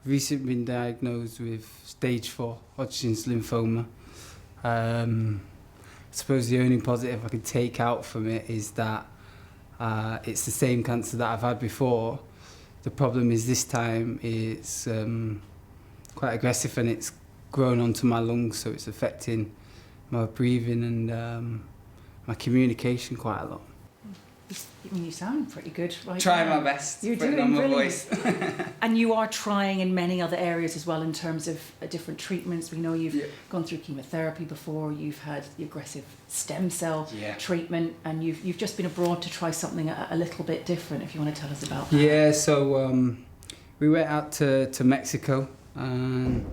recently been diagnosed with stage 4 Hodgkin's lymphoma. I suppose the only positive I could take out from it is that it's the same cancer that I've had before. The problem is this time it's quite aggressive and it's grown onto my lungs, so it's affecting my breathing and my communication quite a lot. I mean, you sound pretty good right Trying now. my best. You're putting doing on my brilliant. voice. And you are trying in many other areas as well in terms of different treatments. We know you've gone through chemotherapy before, you've had the aggressive stem cell treatment, and you've just been abroad to try something a little bit different, if you want to tell us about that. Yeah, so we went out to Mexico and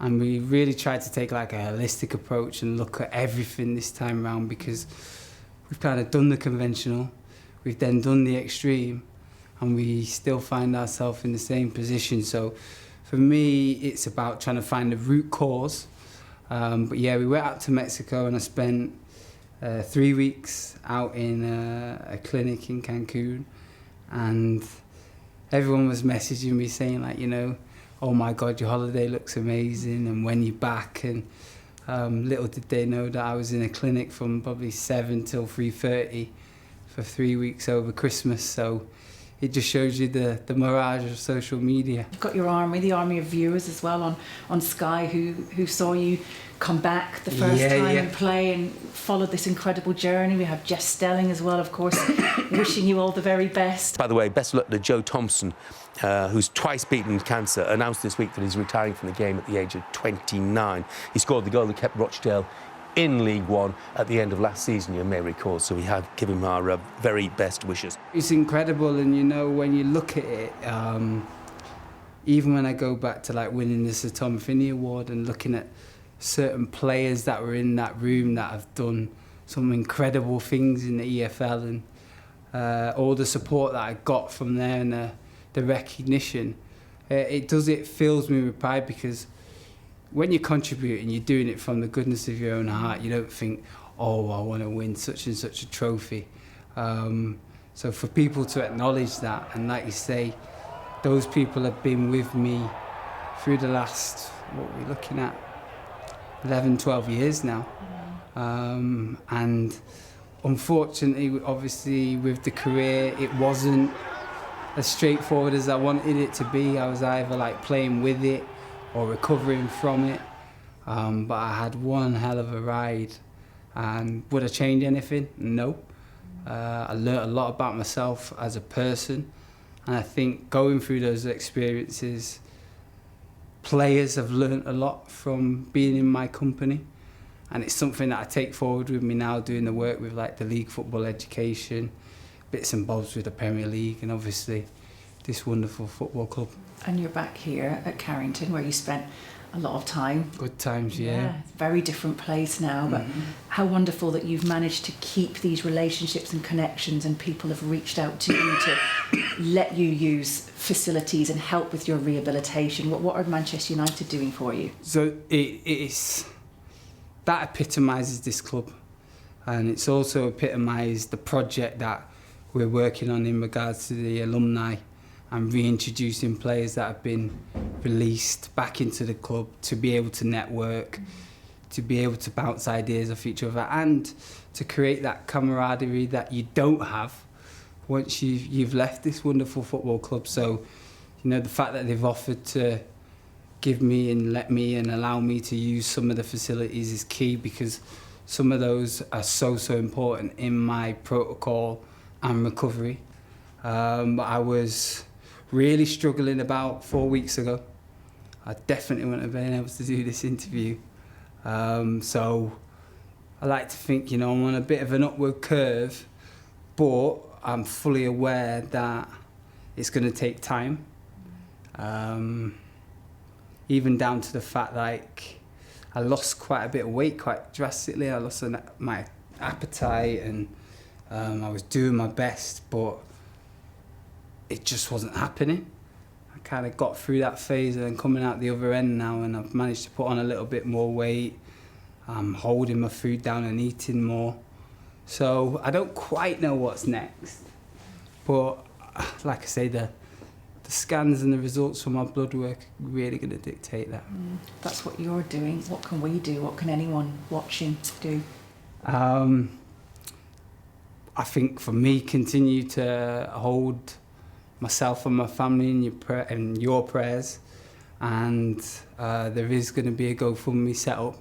we really tried to take like a holistic approach and look at everything this time around, because we've kind of done the conventional, we've then done the extreme, and we still find ourselves in the same position. So for me, it's about trying to find the root cause. But yeah, we went out to Mexico and I spent 3 weeks out in a clinic in Cancun, and everyone was messaging me saying like, you know, oh my God, your holiday looks amazing, and when you're back, and little did they know that I was in a clinic from probably 7 till 3:30 for 3 weeks over Christmas. So it just shows you the mirage of social media. You've got your army, the army of viewers as well on Sky who saw you come back the first time and play and followed this incredible journey. We have Jess Stelling as well, of course, wishing you all the very best. By the way, best of luck to Joe Thompson, who's twice beaten cancer, announced this week that he's retiring from the game at the age of 29. He scored the goal that kept Rochdale in League One at the end of last season, you may recall, so we have given him our very best wishes. It's incredible, and you know, when you look at it, even when I go back to like winning the Sir Tom Finney Award and looking at certain players that were in that room that have done some incredible things in the EFL, and all the support that I got from there and the recognition, it fills me with pride, because when you contribute and you're doing it from the goodness of your own heart, you don't think, oh, I want to win such and such a trophy. So for people to acknowledge that, and like you say, those people have been with me through the last, what we're looking at, 11, 12 years now. And unfortunately, obviously, with the career, it wasn't as straightforward as I wanted it to be. I was either like playing with it or recovering from it. But I had one hell of a ride. And would I change anything? No. I learnt a lot about myself as a person. And I think going through those experiences, players have learnt a lot from being in my company. And it's something that I take forward with me now, doing the work with like the league football education, bits and bobs with the Premier League, and obviously this wonderful football club. And you're back here at Carrington, where you spent a lot of time. Good times, yeah. It's a very different place now, but how wonderful that you've managed to keep these relationships and connections, and people have reached out to you to let you use facilities and help with your rehabilitation. What are Manchester United doing for you? So it's that epitomises this club, and it's also epitomised the project that we're working on in regards to the alumni and reintroducing players that have been released back into the club to be able to network, to be able to bounce ideas off each other, and to create that camaraderie that you don't have once you've left this wonderful football club. So, you know, the fact that they've offered to give me and let me and allow me to use some of the facilities is key, because some of those are so important in my protocol and recovery. But I was really struggling about 4 weeks ago. I definitely wouldn't have been able to do this interview. So I like to think, you know, I'm on a bit of an upward curve, but I'm fully aware that it's going to take time. Even down to the fact, like, I lost quite a bit of weight quite drastically. I lost my appetite, and I was doing my best, but it just wasn't happening. I kind of got through that phase, and then coming out the other end now, and I've managed to put on a little bit more weight. I'm holding my food down and eating more. So I don't quite know what's next. But like I say, the the scans and the results from our blood work are really going to dictate that. That's what you're doing. What can we do? What can anyone watching do? I think for me, continue to hold myself and my family in your prayers, and there is going to be a GoFundMe set up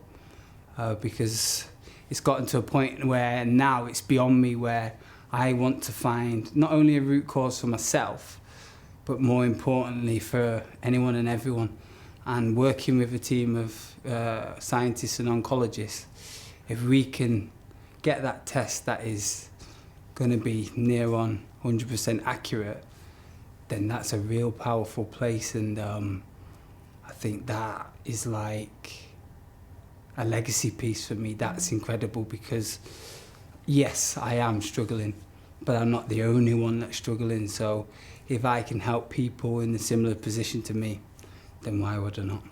because it's gotten to a point where now it's beyond me, where I want to find not only a root cause for myself, but more importantly for anyone and everyone. And working with a team of scientists and oncologists, if we can get that test that is going to be near on 100% accurate, then that's a real powerful place. And I think that is like a legacy piece for me. That's incredible, because yes, I am struggling, but I'm not the only one that's struggling. So if I can help people in a similar position to me, then why would I not?